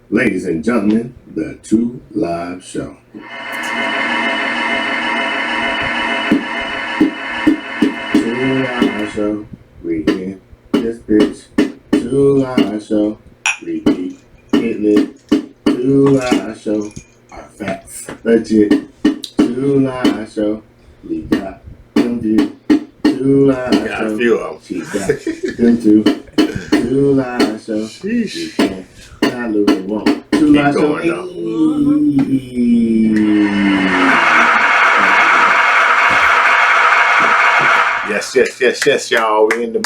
Ladies and gentlemen, the 2 Live Show. 2 Live Show. We in this bitch. 2 Live Show. We keep it lit. 2 Live Show. Our facts legit. 2 Live Show. We got them views. 2 Live Show. Got a few of them. She got them too. 2 Live Show. Sheesh. We can't lose it won't. 2 Live Show. Yes, y'all. We're in the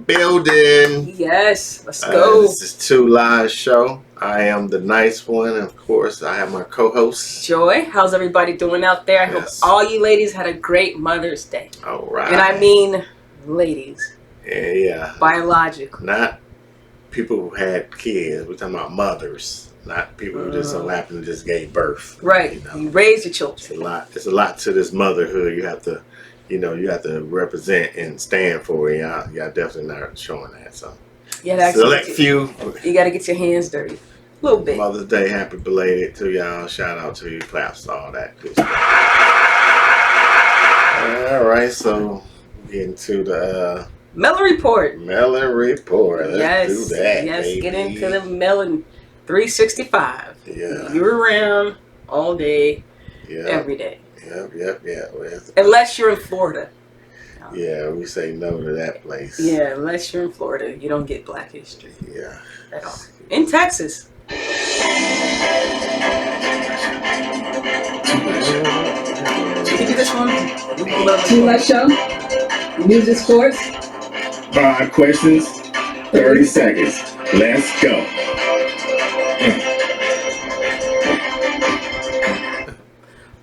building. Yes, let's go. This is 2 Live Show. I am the nice one. Of course, I have my co-host. Joy, how's everybody doing out there? I hope all you ladies had a great Mother's Day. All right. And I mean ladies. Yeah. Biological. Not people who had kids. We're talking about mothers. Not people who just so happen to just gave birth. Right. You raise your children. It's a lot to this motherhood. You have to, you have to represent and stand for it. Y'all definitely not showing that. So, select few. You got to get your hands dirty. A little bit. Mother's Day, happy belated to y'all. Shout out to you. Claps, all that good stuff. All right, so getting to the Melanin Report. Melanin Report. Let's do that. Yes, baby. get into the Melanin 365. Yeah. You're around all day, every day. Yep. Unless you're in Florida. Yeah, we say no to that place. Yeah, unless you're in Florida, you don't get Black History. Yeah. At all. In Texas. Did you do this one? 2 Live Show. News and sports. 5 questions, 30 seconds. Let's go.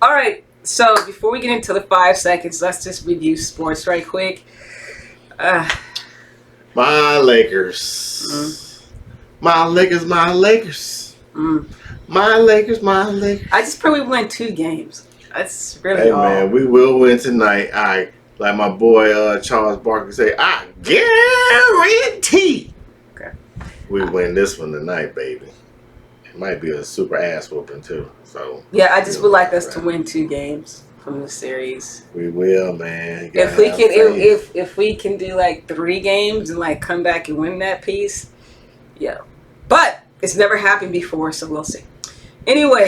All right. So before we get into the 5 seconds, let's just review sports right quick. My Lakers. My Lakers. My Lakers. I just probably win 2 games. That's really all. Hey man, we will win tonight. Like my boy Charles Barkley say, I guarantee we win this one tonight, baby. It might be a super ass whooping too. So yeah, I just would like us to win 2 games from the series. We will, man. If we can do like 3 games and like come back and win that piece, yeah. But it's never happened before, so we'll see. Anyway,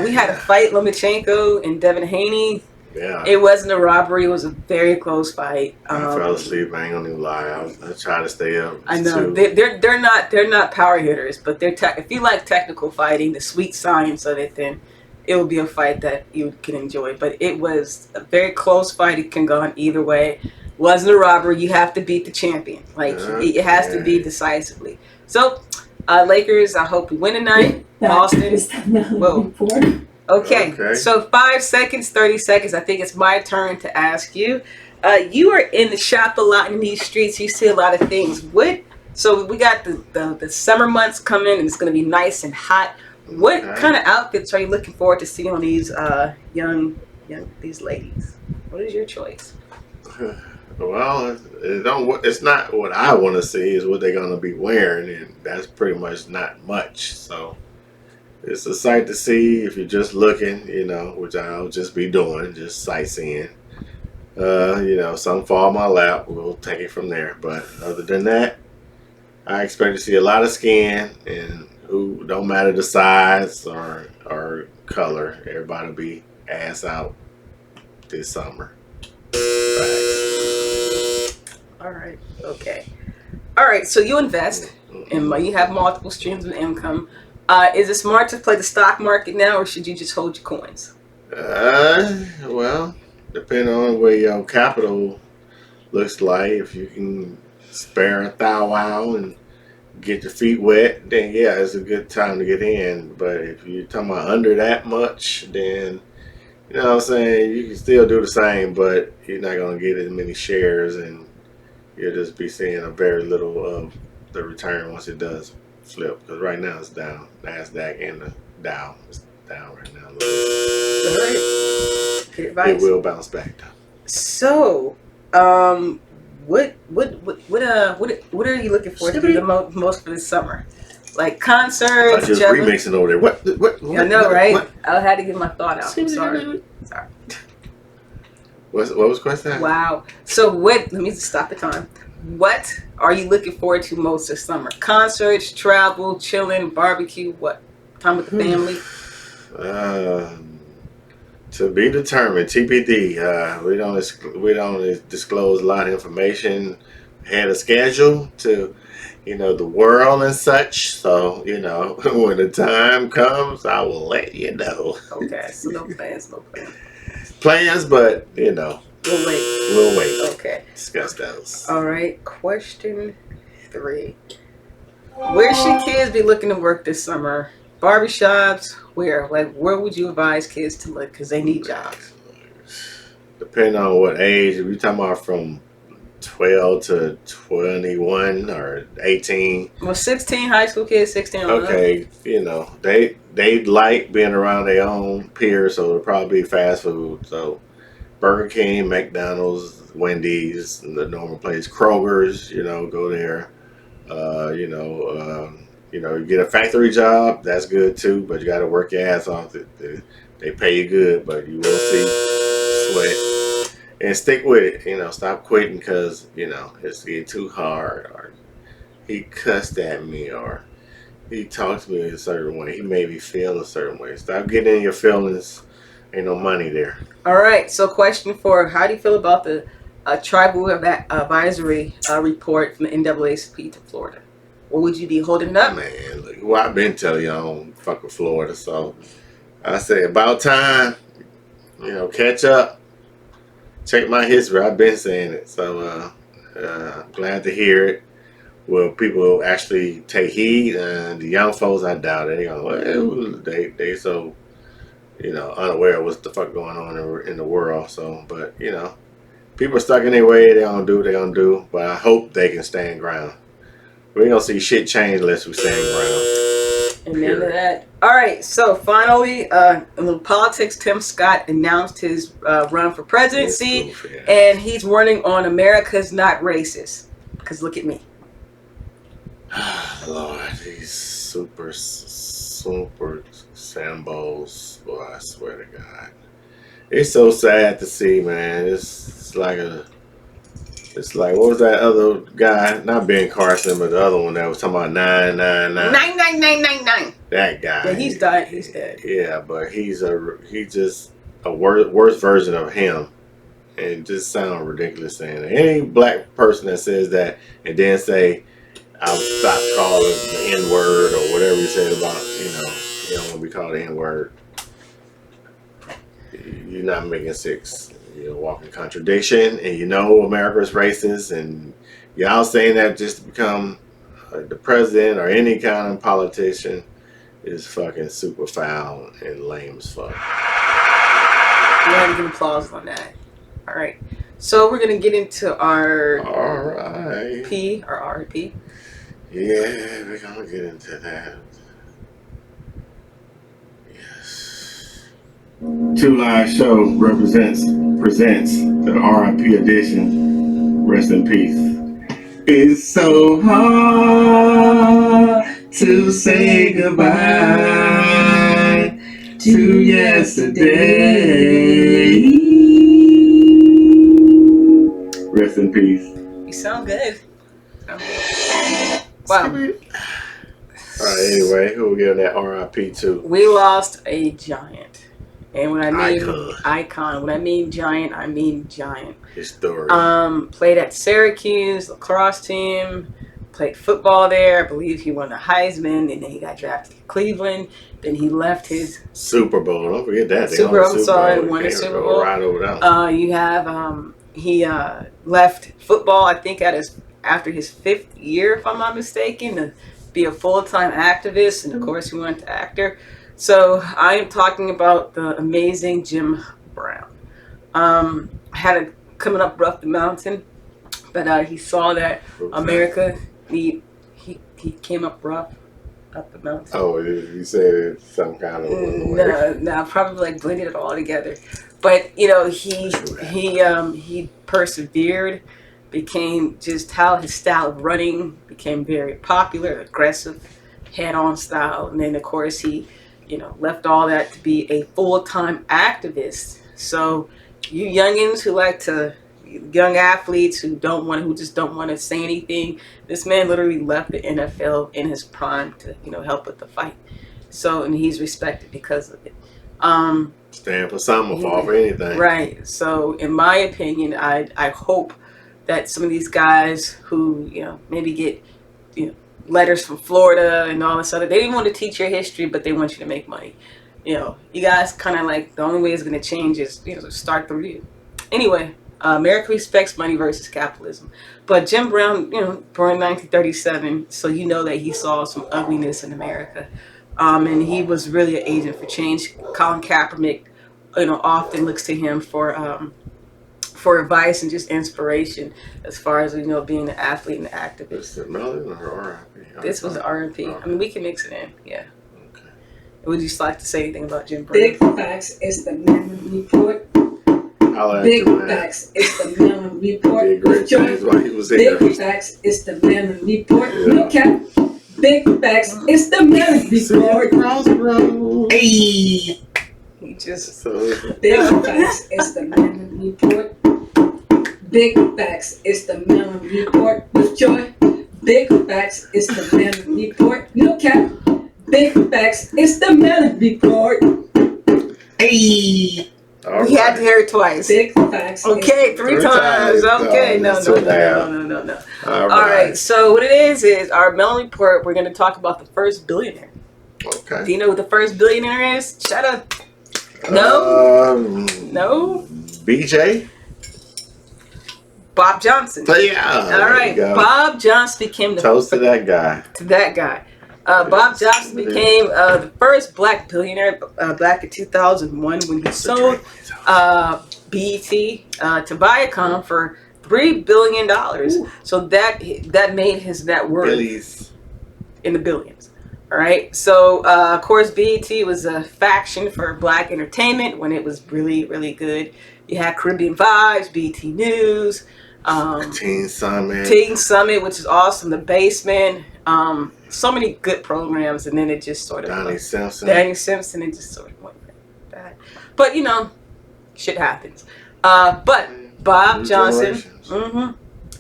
we had a fight, Lomachenko and Devin Haney. Yeah. It wasn't a robbery. It was a very close fight. I fell asleep. I ain't gonna even lie. I tried to stay up. I know they're not power hitters, but if you like technical fighting, the sweet science of it, then it will be a fight that you can enjoy. But it was a very close fight. It can go on either way. Wasn't a robbery. You have to beat the champion. Like it has to be decisively. So, Lakers. I hope we win tonight. Boston. Whoa. Okay, so 5 seconds, 30 seconds. I think it's my turn to ask you. You are in the shop a lot in these streets. You see a lot of things. So we got the summer months coming, and it's going to be nice and hot. What kind of outfits are you looking forward to seeing on these these ladies? What is your choice? Well, it's not what I want to see. Is what they're going to be wearing, and that's pretty much not much. So. It's a sight to see if you're just looking, which I'll just be doing, just sightseeing. Some fall in my lap. We'll take it from there. But other than that, I expect to see a lot of skin, and who don't matter the size or color. Everybody will be ass out this summer. All right. Okay. All right. So you invest, and you have multiple streams of income. Is it smart to play the stock market now, or should you just hold your coins? Well, depending on where your capital looks like, if you can spare a thou wow and get your feet wet, then yeah, it's a good time to get in. But if you're talking about under that much, then you know what I'm saying, you can still do the same, but you're not gonna get as many shares, and you'll just be seeing a very little of the return once it does flip, because right now it's down. NASDAQ and the Dow is down right now. All right. Good advice. It will bounce back though. So, what are you looking forward to the most for this summer? Like I concerts, just travel. remixing over there. What? I know, right? I had to get my thought out. I'm sorry. What was the question? Wow. So what? Let me just stop the time. What are you looking forward to most this summer? Concerts, travel, chilling, barbecue. What? Time with the family. To be determined. TBD. We don't disclose a lot of information. Had a schedule to, the world and such. So when the time comes, I will let you know. Okay. So no plans. No plans. Plans, but We'll wait. we'll wait. Okay. Discuss those. All right. Question 3. Where should kids be looking to work this summer? Barbershops? Where? Like, where would you advise kids to look? Because they need jobs. Depending on what age, if you're talking about from 12 to 21 or 18. Well, 16 high school kids, 16 on up. Okay, they like being around their own peers, so it'll probably be fast food. So Burger King, McDonald's, Wendy's, the normal place, Kroger's, go there. You get a factory job, that's good too, but you got to work your ass off. They pay you good, but you will see sweat. And stick with it. Stop quitting because, it's getting too hard, or he cussed at me, or he talked to me a certain way. He made me feel a certain way. Stop getting in your feelings. Ain't no money there. All right. So, question 4: how do you feel about the tribal advisory report from the NAACP to Florida? What would you be holding up? Man, look, well, I've been telling you I don't fuck with Florida, so I say about time. Catch up. Check my history. I've been saying it, so I'm glad to hear it. Will people actually take heed? And the young folks, I doubt it. They so unaware of what's the fuck going on in the world. So, but people are stuck in their way. They don't do what they're gonna do. But I hope they can stand ground. We ain't gonna see shit change unless we stand ground. Amen to that. All right. So finally, a little politics. Tim Scott announced his run for presidency, and he's running on America's Not Racist. Because look at me. Lord, these super Sambos, boy, I swear to God. It's so sad to see, man. It's like, what was that other guy? Not Ben Carson, but the other one that was talking about 999. 99999. That guy. Yeah, he's died. He's dead. Yeah, but he's just a worse version of him. And it just sounds ridiculous saying that. Any black person that says that and then say, I'll stop calling the N-word or whatever he said about, you don't want to be called the N-word. You're not making sense. You're a walking contradiction, and America's racist, and y'all saying that just to become the president or any kind of politician is fucking super foul and lame as fuck. We have to give applause on that. All right. So we're going to get into our RIP. Our RIP. Yeah, we're going to get into that. Yes. Two Live Show presents the RIP edition. Rest in peace. It's so hard to say goodbye to yesterday. Rest in peace. You sound good. Wow. All right, anyway, who we giving that RIP to? We lost a giant. And when I mean icon, when I mean giant, I mean giant. Historian. Played at Syracuse, lacrosse team, played football there. I believe he won the Heisman, and then he got drafted to Cleveland. Then he left his Super Bowl. Don't forget that. Won the Super Bowl. Right over there. You have he left football, I think, after his 5th year, if I'm not mistaken, to be a full-time activist, and of course he went to actor. So I am talking about the amazing Jim Brown. Had it coming up rough the mountain, but he saw that America, he came up rough up the mountain. Oh, you said some kind of no, probably like blended it all together. But he persevered, became just how his style of running became very popular, aggressive, head-on style. And then, of course, he, left all that to be a full-time activist. So you youngins who young athletes who just don't want to say anything, this man literally left the NFL in his prime to, help with the fight. So, and he's respected because of it. Stand for something, fall for anything. Right. So, in my opinion, I hope that some of these guys who, maybe get, letters from Florida and all this other, they didn't want to teach your history, but they want you to make money. You guys kind of like, the only way it's going to change is, start the review. Anyway, America respects money versus capitalism. But Jim Brown, born in 1937, so that he saw some ugliness in America. And he was really an agent for change. Colin Kaepernick, often looks to him for advice and just inspiration as far as, being an athlete and an activist. Is it Melanin or R.I.P.? This was the R&P. Okay. I mean, we can mix it in, yeah. Okay. Would you like to say anything about Jim Brown? Big facts is the Melanin Report. Big facts is the Melanin Report. Did great things while he was here. Big facts is the Melanin Report. No cap. Big facts is the Melanin Report. Crossroads. Hey! He just... Big facts is the Melanin Report. Big facts is the Melanin Report with joy. Big facts is the Melanin Report. No cap. Big facts is the Melanin Report. Hey! We had to hear it twice. Big facts. Okay, three times. Okay, no. All right. So what it is our Melanin Report. We're going to talk about the first billionaire. Okay. Do you know who the first billionaire is? Shut up. No. No. BJ. Bob Johnson. Yeah. All right. Bob Johnson became the toast to that guy. Bob Johnson became the first black billionaire back in 2001 when he sold BET to Viacom for $3 billion. Ooh. So that made his net worth in the billions. All right. So, of course, BET was a faction for black entertainment when it was really, really good. You had Caribbean Vibes, BET News. Teen Summit, which is awesome. The Basement. So many good programs, and then it just sort of Danny Simpson, it just sort of went like that. But shit happens. But Bob Johnson,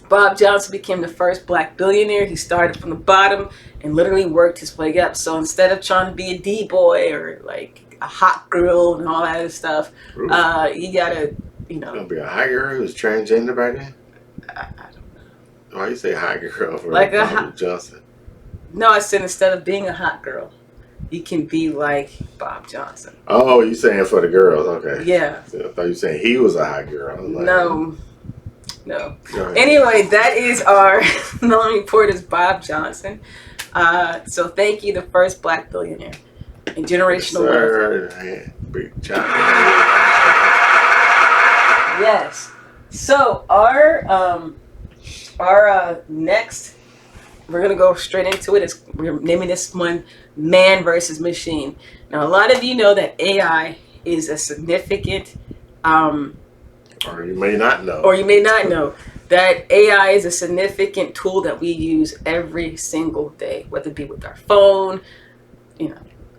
Bob Johnson became the first black billionaire. He started from the bottom and literally worked his way up. So instead of trying to be a D-boy or like a hot girl and all that other stuff, you gotta, gonna be a hot girl who's transgender by then. I don't know. Why you say hot girl for like Bob Johnson? No, I said instead of being a hot girl, you can be like Bob Johnson. Oh, you saying for the girls? Okay. Yeah. So I thought you saying he was a hot girl. I was like, no. Anyway, that is our Melanin Report is Bob Johnson. So thank you, the first black billionaire and generational wealth. Big job. Yes. So our next, we're gonna go straight into it. We're naming this one "Man versus Machine." Now, a lot of you know that AI is a significant, or you may not know, that AI is a significant tool that we use every single day, whether it be with our phone,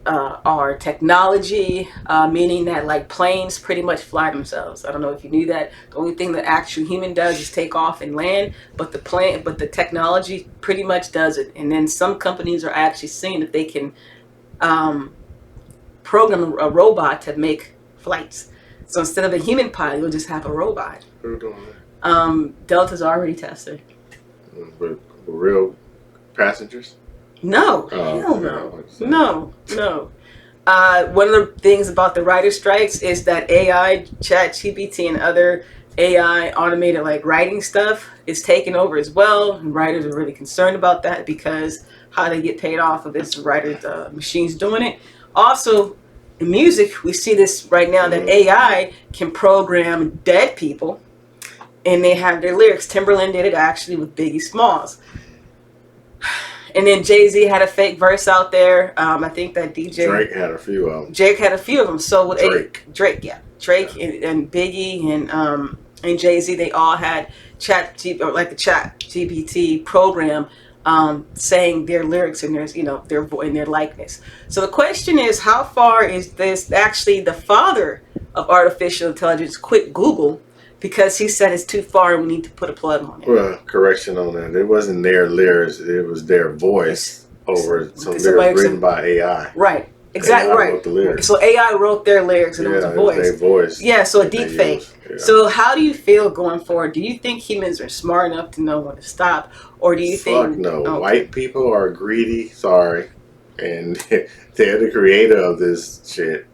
our technology, meaning that like planes pretty much fly themselves. I don't know if you knew that. The only thing the actual human does is take off and land, but the technology pretty much does it. And then some companies are actually seeing that they can program a robot to make flights. So instead of a human pilot, you'll just have a robot. Who's doing that? Delta's already tested. With real passengers? No, hell no. No. One of the things about the writer strikes is that AI, ChatGPT, and other AI automated like writing stuff is taking over as well. And writers are really concerned about that because how they get paid off of this writers, machines doing it. Also, in music, we see this right now that AI can program dead people, and they have their lyrics. Timberland did it actually with Biggie Smalls. And then Jay-Z had a fake verse out there. I think that Drake had a few of them. So with Drake, Yeah. and Biggie and Jay-Z, they all had a chat GPT program saying their lyrics in their, in their likeness. So the question is, how far is this actually the father of artificial intelligence quit Google because he said it's too far and we need to put a plug on it? Well, correction on that. It wasn't their lyrics. It was their voice over some lyrics written by AI. Right. Exactly. AI right. wrote the lyrics. So AI wrote their lyrics and it was a voice. Their voice. Yeah, so a deep fake. Yeah. So how do you feel going forward? Do you think humans are smart enough to know when to stop? Or do you think... Fuck no. Okay. White people are greedy, sorry. And they're the creator of this shit.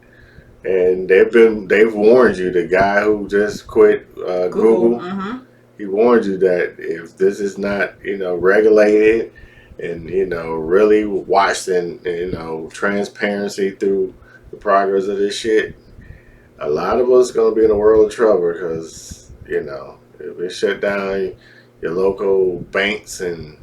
And they've warned you. The guy who just quit Google, he warned you that if this is not, regulated and, really watched and, transparency through the progress of this shit, a lot of us going to be in a world of trouble because, if it shut down your local banks and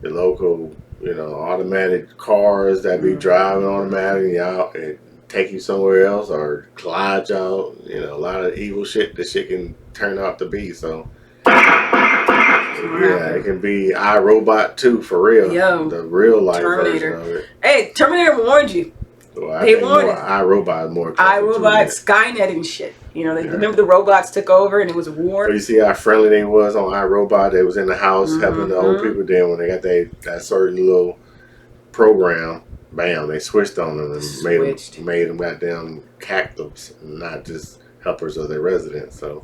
your local, automatic cars that be driving automatically out and take you somewhere else or glide y'all, a lot of evil shit this shit can turn out to be. So yeah, it can be iRobot 2 for real. Yo, the real life Terminator. version of it. Hey, Terminator warned you. Well, I think iRobot more. iRobot, Skynet and shit. Remember the robots took over and it was a war. But you see how friendly they was on iRobot. They was in the house helping the old people. Then when they got that certain little program, bam, they switched on them and made them goddamn cactus, not just helpers of their residents. So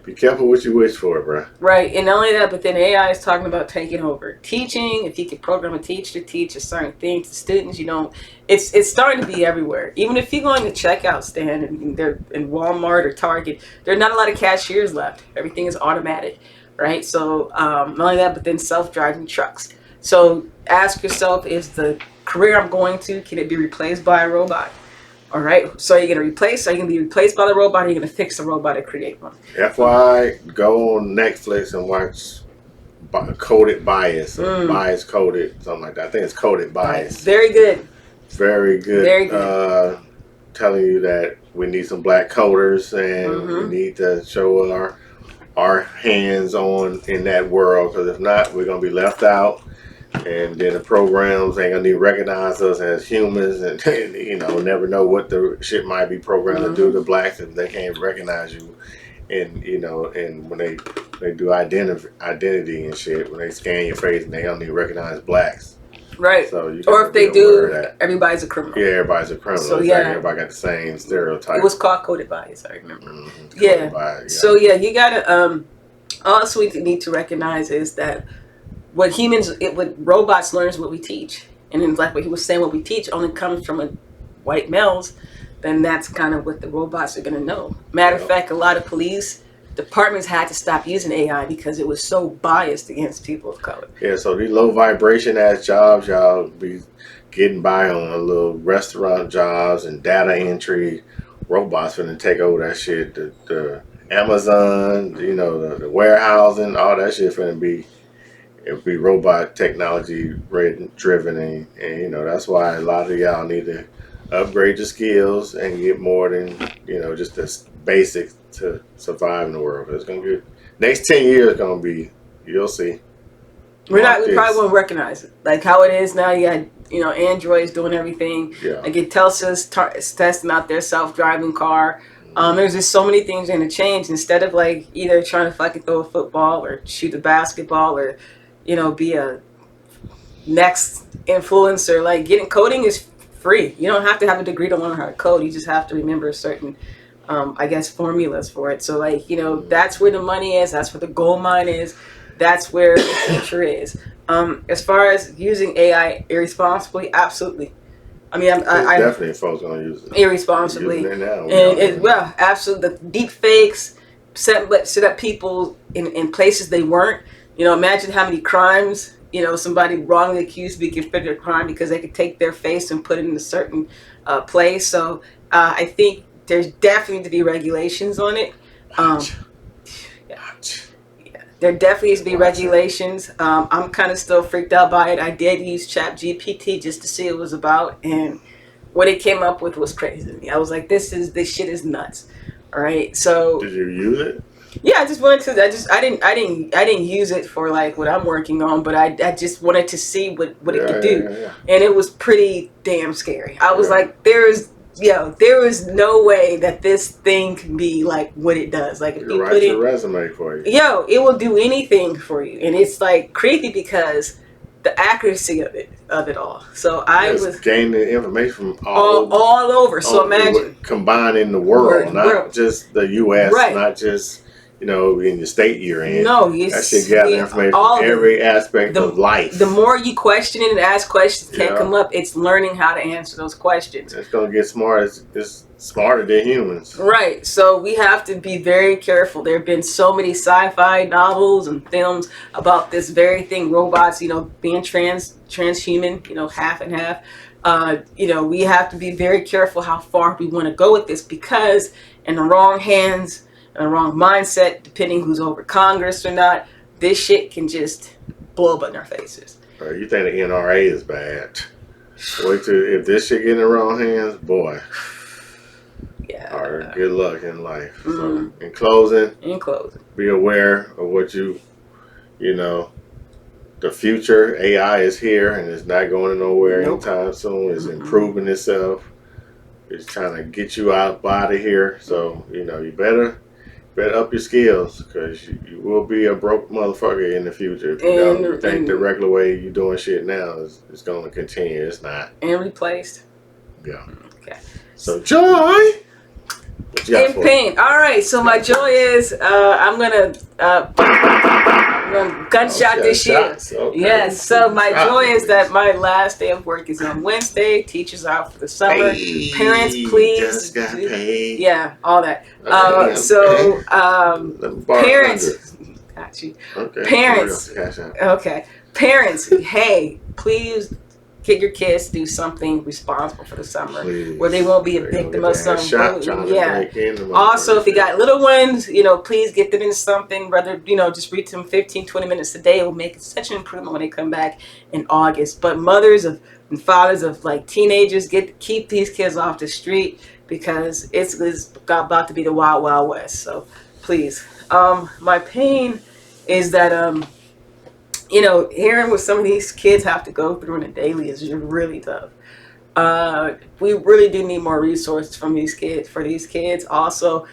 be careful what you wish for, bro. Right, and not only that, but then AI is talking about taking over teaching. If you can program a teacher to teach a certain thing to students, it's starting to be everywhere. Even if you go in the checkout stand and they're in Walmart or Target, there are not a lot of cashiers left. Everything is automatic, right? So not only that, but then self-driving trucks. So ask yourself, is the career I'm going to, can it be replaced by a robot? All right. So are you going to replace? Are you going to be replaced by the robot? Or are you going to fix the robot and create one? FYI, go on Netflix and watch Coded Bias, or Bias Coded, something like that. I think it's Coded Bias. Very good. Very good. Very good. Telling you that we need some black coders and we need to show our hands on in that world, because if not, we're going to be left out. And then the programs ain't gonna need to recognize us as humans, and never know what the shit might be programmed to do to blacks if they can't recognize you. And and when they do identity and shit, when they scan your face and they don't even recognize blacks. Right. So or if they do, everybody's a criminal. Yeah, everybody's a criminal. So yeah, everybody got the same stereotype. It was called Coded Bias, I remember. Yeah. So yeah, you gotta also we need to recognize is that what robots learn is what we teach. And then like what he was saying, what we teach only comes from white males, then that's kind of what the robots are going to know. Matter of fact, a lot of police departments had to stop using AI because it was so biased against people of color. Yeah, so these low vibration ass jobs, y'all be getting by on a little restaurant jobs and data entry. Robots finna take over that shit. The Amazon, the warehousing, all that shit finna be. It'll be robot technology driven, and that's why a lot of y'all need to upgrade your skills and get more than just the basics to survive in the world. It's gonna be next 10 years gonna be, you'll see. We probably won't recognize it like how it is now. You got androids doing everything. Yeah. Like Telsa's testing out their self-driving car. There's just so many things going to change. Instead of like either trying to fucking throw a football or shoot a basketball or be a next influencer. Like coding is free. You don't have to have a degree to learn how to code. You just have to remember certain, formulas for it. So that's where the money is. That's where the gold mine is. That's where the future is. As far as using AI irresponsibly, absolutely. I mean, I definitely folks gonna use it irresponsibly. Absolutely. The deep fakes set up people in places they weren't. Imagine how many crimes, somebody wrongly accused be convicted of crime because they could take their face and put it in a certain place. So I think there's definitely to be regulations on it. There definitely needs to be regulations. I'm kind of still freaked out by it. I did use ChatGPT just to see what it was about, and what it came up with was crazy to me. I was like, this shit is nuts. All right, so did you use it? Yeah, I just wanted to. I didn't use it for like what I'm working on, but I just wanted to see what it could do, Yeah. and it was pretty damn scary. I was Yeah. like, there is no way that this thing can be like what it does. Like if You you write put your it, resume for you. it will do anything for you, and it's like creepy because the accuracy of it all. So I Just was gaining information from all over. So imagine combining the world, not just the U.S., right. not just in the state you're in. No, that should gather information from every aspect of life. The more you question it and ask questions can't Yeah. come up, it's learning how to answer those questions. It's gonna get smart. It's smarter than humans. Right. So we have to be very careful. There have been so many sci-fi novels and films about this very thing, robots, being transhuman, half and half. We have to be very careful how far we want to go with this, because in the wrong hands, in the wrong mindset, depending who's over Congress or not, this shit can just blow up in our faces. You think the NRA is bad? Wait till if this shit get in the wrong hands, boy. Yeah. All right, good luck in life. So, in closing, be aware of what the future. AI is here and it's not going nowhere anytime soon. It's improving itself. It's trying to get you out of here. So, you better up your skills, because you will be a broke motherfucker in the future. If you think the regular way you're doing shit now is going to continue. It's not. And replaced. Yeah. Okay. So, Joy. In pain. All right. So my joy is I'm gonna gunshot this year. Okay. Yes. So my joy is that my last day of work is on Wednesday. Teachers are out for the summer. Hey, Parents, please. Just got paid. Yeah, all that. Parents. Got you. Okay. Parents. Okay. Parents. Hey, please get your kids to do something responsible for the summer, where they won't be a victim of some. Yeah. Also, if you got little ones, please get them into something. Rather, just read them 15, 20 minutes a day. It will make such an improvement when they come back in August. But mothers and fathers of like teenagers, keep these kids off the street, because it's about to be the wild, wild west. So please. My pain is that hearing what some of these kids have to go through on a daily is really tough. We really do need more resources for these kids. Also,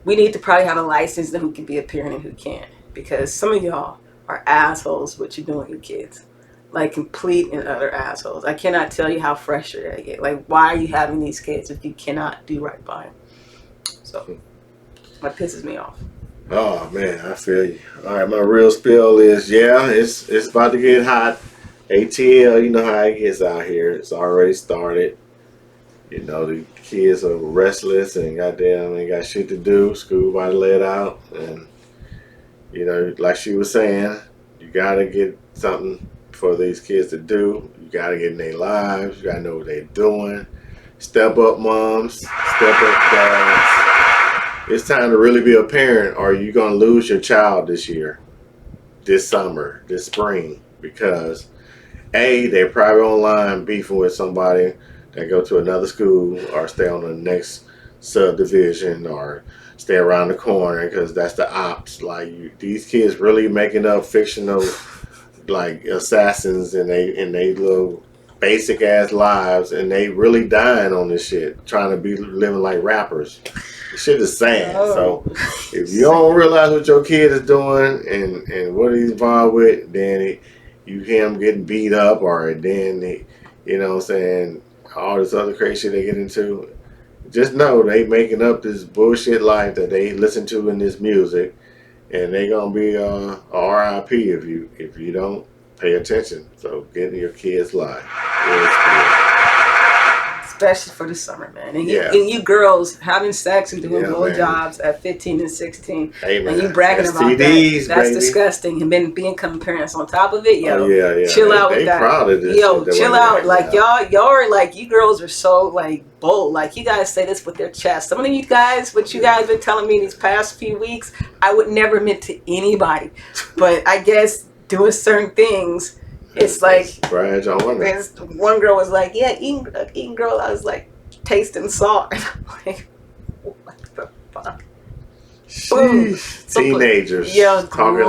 we need to probably have a license to who can be a parent and who can't, because some of y'all are assholes what you're doing with kids. Like complete and utter assholes. I cannot tell you how frustrated I get. Like, why are you having these kids if you cannot do right by them? So that pisses me off. Oh man, I feel you. All right, my real spill is it's about to get hot. ATL, you know how it gets out here. It's already started. The kids are restless and goddamn ain't got shit to do. School about to let out, and like she was saying, you gotta get something for these kids to do. You gotta get in their lives. You gotta know what they're doing. Step up, moms. Step up, dads. It's time to really be a parent, or you're going to lose your child this year, this summer, this spring, because they're probably online beefing with somebody that go to another school or stay on the next subdivision or stay around the corner, because that's the ops. Like, these kids really making up fictional like assassins in they little basic ass lives, and they really dying on this shit, trying to be living like rappers. This shit is sad. So if you don't realize what your kid is doing and what he's involved with, then you hear him getting beat up, or then what I'm saying, all this other crazy shit they get into, just know they making up this bullshit life that they listen to in this music, and they gonna be a RIP if you don't pay attention. So get in your kids' life. Especially for the summer, man. And you girls having sex and doing blowjobs at 15 and 16, and you bragging about that. That's disgusting. And then becoming parents on top of it, chill out with that. Proud of this chill out. Like y'all are like, you girls are so like bold. Like, you guys say this with their chest. Some of you guys, what you guys been telling me these past few weeks, I would never admit to anybody. But I guess doing certain things, it's like one girl was like, eating girl. I was like, tasting salt. And I'm like, what the fuck? Sheesh. Teenagers. Yeah, talking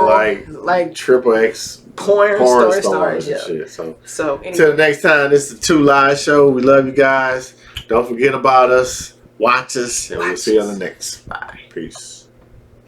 like triple X porn stars. and Yeah. shit. So anyway. Till the next time, this is the Two Live Show. We love you guys. Don't forget about us. Watch us, and we'll see you on the next. Bye. Peace.